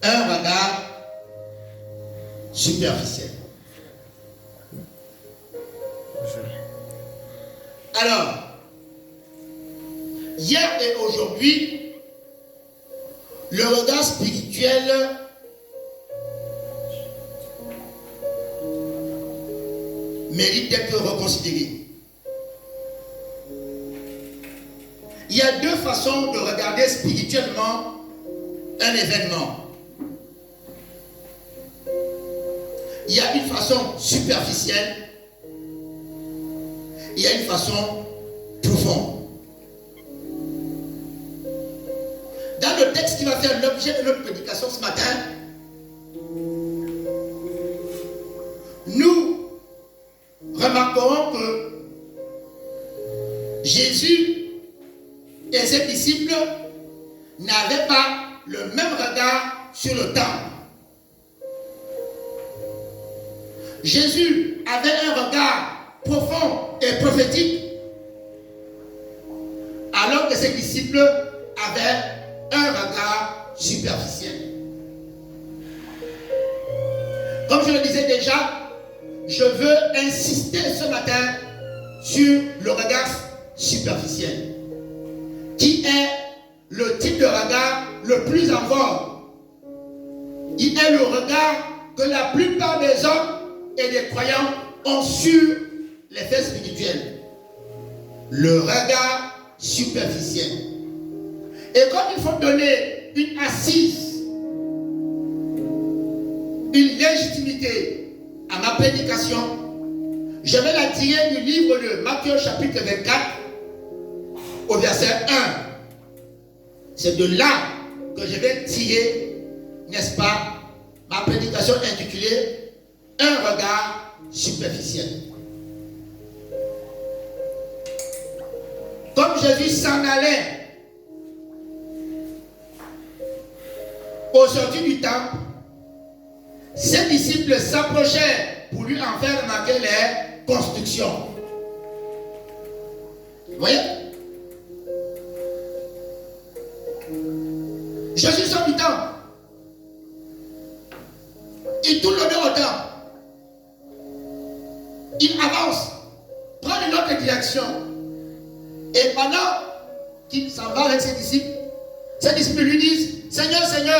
un regard superficiel. Alors, hier et aujourd'hui, le regard spirituel mérite d'être reconsidéré. Il y a deux façons de regarder spirituellement un événement. Il y a une façon superficielle, il y a une façon profonde. Dans le texte qui va faire l'objet de notre prédication ce matin, nous remarquerons que Jésus et ses disciples n'avaient pas le même regard sur le temple. Jésus avait un regard profond et prophétique, alors que ses disciples avaient un regard superficiel. Comme je le disais déjà, je veux insister ce matin sur le regard superficiel, qui est le type de regard le plus en vogue. Il est le regard que la plupart des hommes et des croyants ont sur les faits spirituels. Le regard superficiel. Et comme il faut donner une assise, une légitimité à ma prédication, je vais la tirer du livre de Matthieu chapitre 24 au verset 1. C'est de là que je vais tirer, n'est-ce pas, ma prédication intitulée un regard superficiel. Comme Jésus s'en allait au sortir du temple, ses disciples s'approchaient pour lui en faire remarquer les constructions. Vous voyez? Jésus sort du temple. Il tourne le dos au temple. Il avance, prend une autre direction. Et pendant qu'il s'en va avec ses disciples lui disent, Seigneur, Seigneur,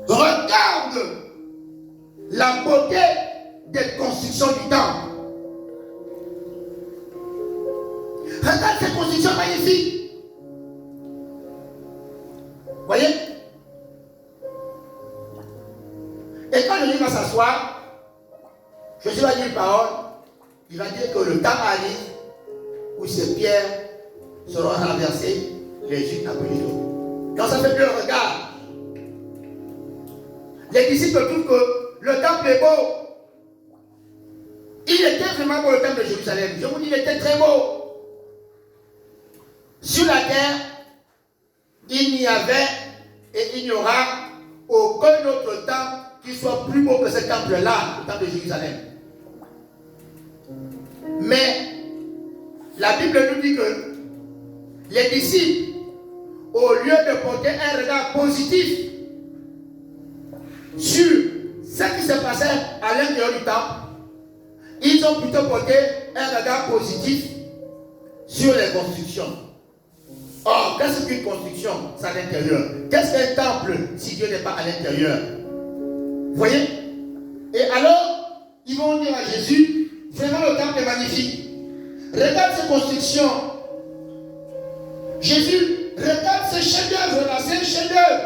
regarde la beauté des constructions du temple. Regarde ces constructions magnifiques. Voyez? Et quand Jésus va s'asseoir, Jésus va dire une parole, il va dire que le temps arrive où ces pierres seront renversées les unes après les autres. Donc ça fait que le regard. Les disciples trouvent que le temple est beau. Il était vraiment beau le temple de Jérusalem. Je vous dis, il était très beau. Sur la terre, il n'y avait et il n'y aura aucun autre temple qui soit plus beau que ce temple-là, le temple de Jérusalem. Mais la Bible nous dit que les disciples, au lieu de porter un regard positif sur ce qui se passait à l'intérieur du temple, ils ont plutôt porté un regard positif sur les constructions. Or, qu'est-ce qu'une construction? C'est à l'intérieur. Qu'est-ce qu'un temple si Dieu n'est pas à l'intérieur? Vous voyez? Et alors, ils vont dire à Jésus, vraiment le temple est magnifique. Regarde ces constructions. Jésus, regarde ces chefs-d'œuvre-là, c'est un chef-d'œuvre.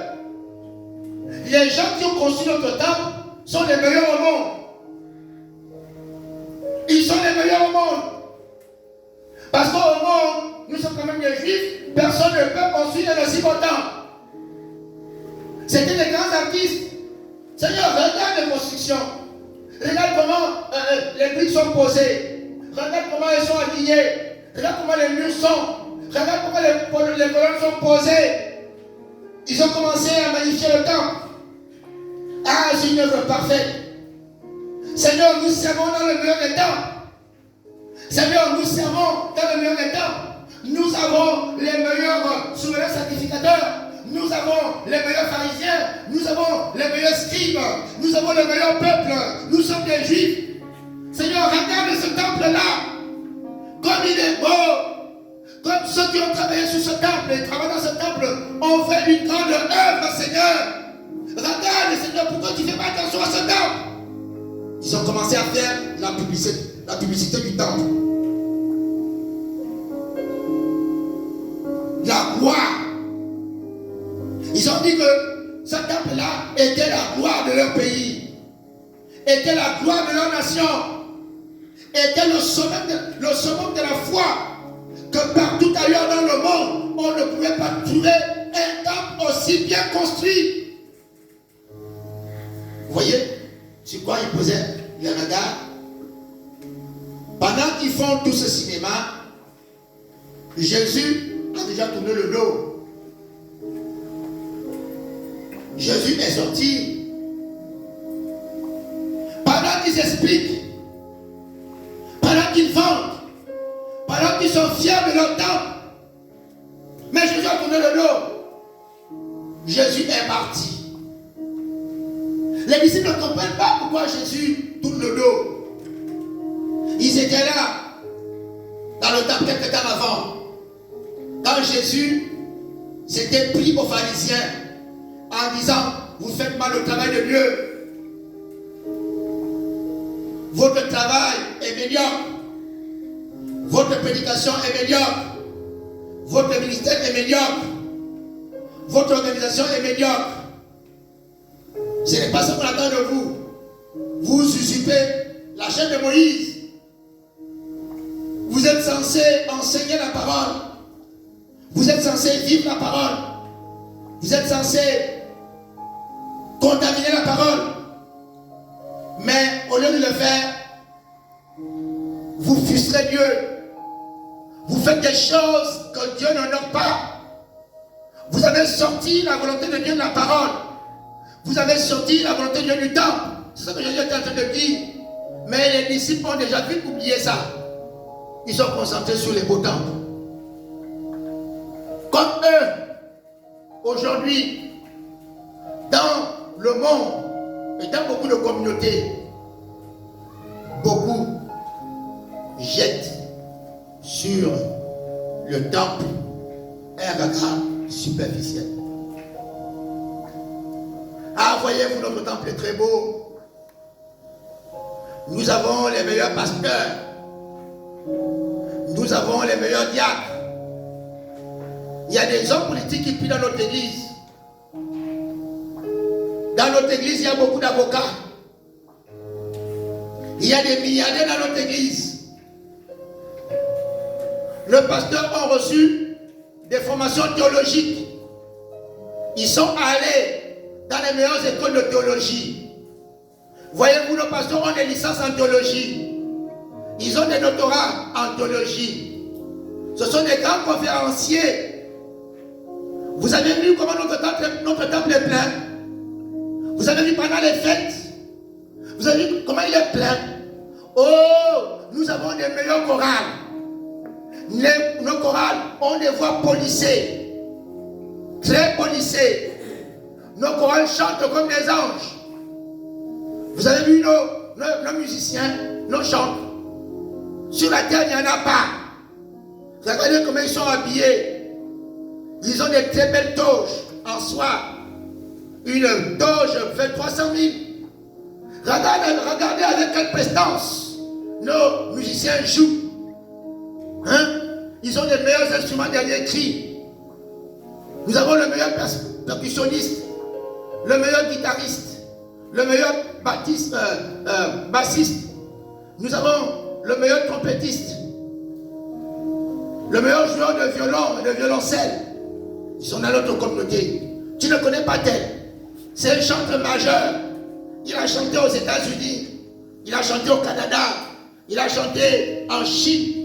Les gens qui ont construit notre temple sont les meilleurs au monde. Ils sont les meilleurs au monde. Parce qu'au monde, nous sommes quand même des juifs, personne ne peut construire un aussi beau temple. C'était des grands artistes. Seigneur, regarde les constructions. Regarde comment les briques sont posées. Regarde comment elles sont alignées. Regarde comment les murs sont. Regarde comment les colonnes sont posées. Ils ont commencé à magnifier le temple. Ah, c'est une œuvre parfaite. Seigneur, nous servons dans le meilleur des temps. Seigneur, nous servons dans le meilleur des temps. Nous avons les meilleurs souverains sacrificateurs. Nous avons avons les meilleurs pharisiens, nous avons les meilleurs scribes, nous avons le meilleur peuple, nous sommes des juifs. Seigneur, regarde ce temple-là, comme il est beau, comme ceux qui ont travaillé sur ce temple et travaillent dans ce temple ont fait une grande œuvre, Seigneur. Regarde, Seigneur, pourquoi tu ne fais pas attention à ce temple? Ils ont commencé à faire la publicité du temple. La gloire. Ils ont dit que ce temple-là était la gloire de leur pays, était la gloire de leur nation, était le summum de la foi, que partout ailleurs dans le monde, on ne pouvait pas trouver un temple aussi bien construit. Vous voyez sur quoi ils posaient les regards? Pendant qu'ils font tout ce cinéma, Jésus a déjà tourné le dos. Jésus est sorti. Pendant qu'ils expliquent, pendant qu'ils vendent, pendant qu'ils sont fiers de leur temple, mais Jésus a tourné le dos. Jésus est parti. Les disciples ne comprennent pas pourquoi Jésus tourne le dos. Ils étaient là, dans le temple quelques temps avant, quand Jésus s'était pris aux pharisiens en disant: vous faites mal au travail de Dieu. Votre travail est médiocre. Votre prédication est médiocre. Votre ministère est médiocre. Votre organisation est médiocre. Ce n'est pas ce qu'on attend de vous. Vous usurpez la chaîne de Moïse. Vous êtes censé enseigner la parole. Vous êtes censé vivre la parole. Vous êtes censé contaminer la parole. Mais au lieu de le faire, vous frustrez Dieu. Vous faites des choses que Dieu n'honore pas. Vous avez sorti la volonté de Dieu de la parole. Vous avez sorti la volonté de Dieu du temple. C'est ce que Jésus était en train de dire. Mais les disciples ont déjà vite oublié ça. Ils sont concentrés sur les beaux temples. Comme eux, aujourd'hui, dans le monde et dans beaucoup de communautés, beaucoup jettent sur le temple un regard superficiel. Ah, voyez-vous, notre temple est très beau. Nous avons les meilleurs pasteurs. Nous avons les meilleurs diacres. Il y a des hommes politiques qui prient dans notre église. Dans notre église, il y a beaucoup d'avocats. Il y a des milliardaires dans notre église. Les pasteurs ont reçu des formations théologiques. Ils sont allés dans les meilleures écoles de théologie. Voyez-vous, nos pasteurs ont des licences en théologie. Ils ont des doctorats en théologie. Ce sont des grands conférenciers. Vous avez vu comment notre temple est plein? Vous avez vu pendant les fêtes? Vous avez vu comment il est plein? Oh, nous avons des meilleurs chorales. Nos chorales ont des voix polissées. Très polissées. Nos chorales chantent comme des anges. Vous avez vu nos musiciens, nos chants. Sur la terre, il n'y en a pas. Regardez comment ils sont habillés. Ils ont des très belles toges en soie. Une toge fait 300 000. Regardez avec quelle prestance nos musiciens jouent. Hein? Ils ont les meilleurs instruments dernier cri. Nous avons le meilleur percussionniste, le meilleur guitariste, le meilleur bassiste. Nous avons le meilleur trompettiste, le meilleur joueur de violon et de violoncelle. Ils sont dans notre communauté. Tu ne connais pas tel. C'est un chanteur majeur. Il a chanté aux États-Unis. Il a chanté au Canada. Il a chanté en Chine.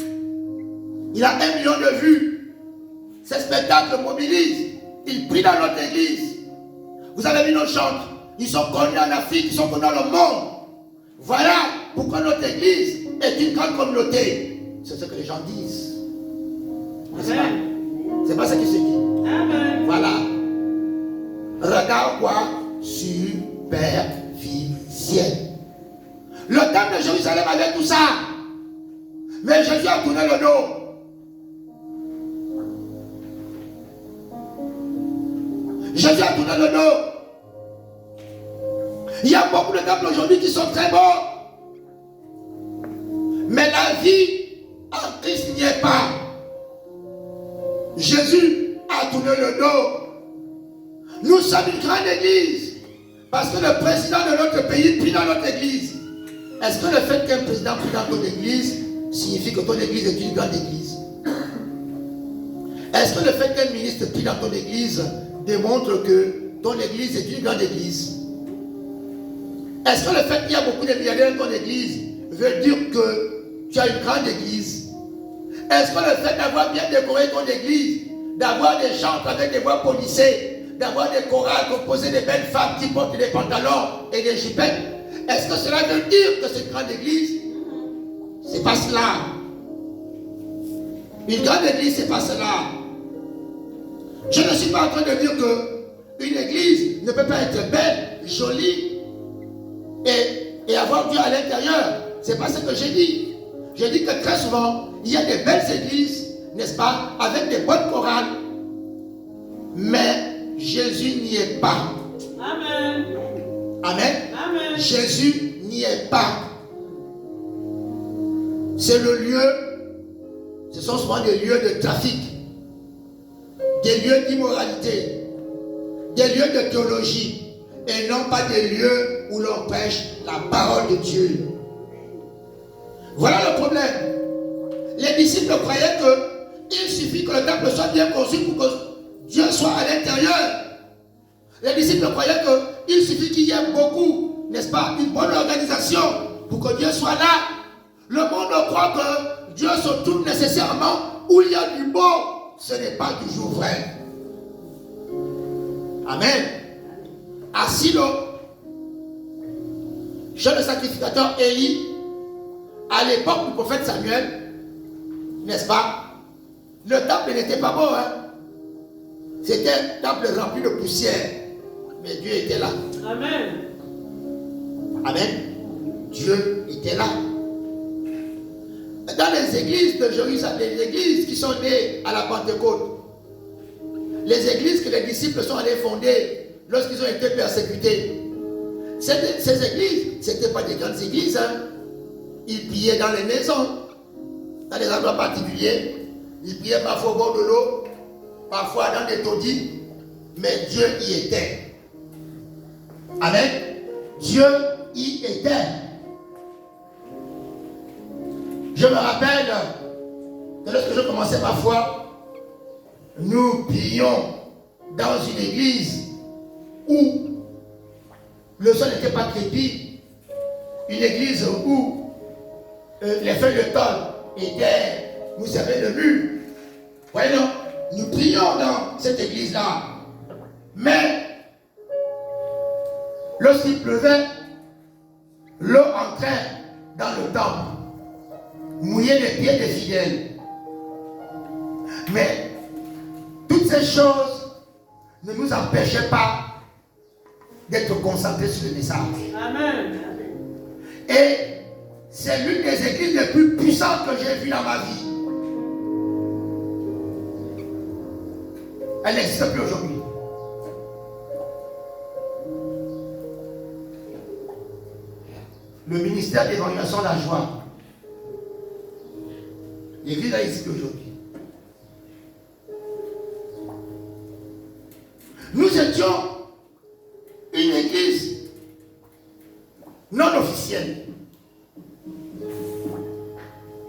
Il a 1 million de vues. Ces spectacles mobilisent. Il prie dans notre église. Vous avez vu nos chants. Ils sont connus en Afrique. Ils sont connus dans le monde. Voilà pourquoi notre église est une grande communauté. C'est ce que les gens disent. C'est pas ce qui se dit. Amen. Voilà. regard quoi? Superficiel. Le temple de Jérusalem avait tout ça. Mais Jésus a tourné le dos. Jésus a tourné le dos. Il y a beaucoup de temples aujourd'hui qui sont très beaux. Mais la vie en Christ n'y est pas. Jésus a tourné le dos. Nous sommes une grande église. Parce que le président de notre pays prie dans notre église. Est-ce que le fait qu'un président prie dans ton église signifie que ton église est une grande église? Est-ce que le fait qu'un ministre prie dans ton église démontre que ton église est une grande église? Est-ce que le fait qu'il y a beaucoup de milliardaires dans ton église veut dire que tu as une grande église? Est-ce que le fait d'avoir bien décoré ton église, d'avoir des chantres avec des voix polissées, d'avoir des chorales composées de belles femmes qui portent des pantalons et des jupettes, est-ce que cela veut dire que c'est une grande église? C'est pas cela. Une grande église, c'est pas cela. Je ne suis pas en train de dire que une église ne peut pas être belle, jolie et avoir Dieu à l'intérieur. C'est pas ce que j'ai dit. J'ai dit que très souvent, il y a des belles églises, n'est-ce pas, avec des bonnes chorales, mais Jésus n'y est pas. Amen. Amen. Amen. Jésus n'y est pas. C'est le lieu, ce sont souvent des lieux de trafic, des lieux d'immoralité, des lieux de théologie, et non pas des lieux où l'on prêche la parole de Dieu. Voilà le problème. Les disciples croyaient qu'il suffit que le temple soit bien conçu pour que Dieu soit à l'intérieur. Les disciples croyaient qu'il suffit qu'il y ait beaucoup, n'est-ce pas, une bonne organisation pour que Dieu soit là. Le monde croit que Dieu se trouve nécessairement où il y a du beau. Ce n'est pas toujours vrai. Amen. À Silo, chez le sacrificateur Élie, à l'époque du prophète Samuel, n'est-ce pas, le temple n'était pas beau, hein? C'était un temple rempli de poussière. Mais Dieu était là. Amen. Amen. Dieu était là. Dans les églises de Jérusalem, les églises qui sont nées à la Pentecôte, les églises que les disciples sont allés fonder lorsqu'ils ont été persécutés, ces églises, ce n'étaient pas des grandes églises, hein. Ils priaient dans les maisons, dans des endroits particuliers. Ils priaient parfois au bord de l'eau, parfois dans des taudis, mais Dieu y était. Amen. Dieu y était. Je me rappelle que lorsque je commençais ma foi, nous prions dans une église où le sol n'était pas crépi, une église où les feuilles de tôle étaient, vous savez, le mur. Voyez, non, nous prions dans cette église-là. Mais lorsqu'il pleuvait, l'eau entrait dans le temple, mouillait les pieds des fidèles. Mais toutes ces choses ne nous empêchaient pas d'être concentrés sur le message. Amen. Et c'est l'une des églises les plus puissantes que j'ai vues dans ma vie. Elle n'existe plus aujourd'hui. Le ministère d'évaluation de la joie. L'église n'existe plus aujourd'hui. Nous étions une église non officielle.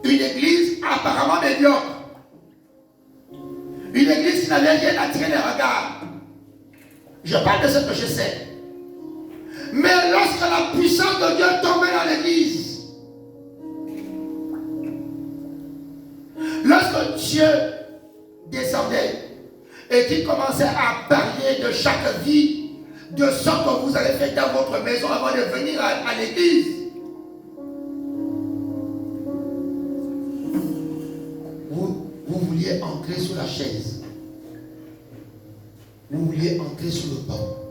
Une église apparemment médiocre. Une église qui n'avait rien attiré les regards. Je parle de ce que je sais. Mais lorsque la puissance de Dieu tombait dans l'église, lorsque Dieu descendait et qu'il commençait à parler de chaque vie, de ce que vous avez fait dans votre maison avant de venir à l'église, vous vouliez entrer sous la chaise. Vous vouliez entrer sous le banc.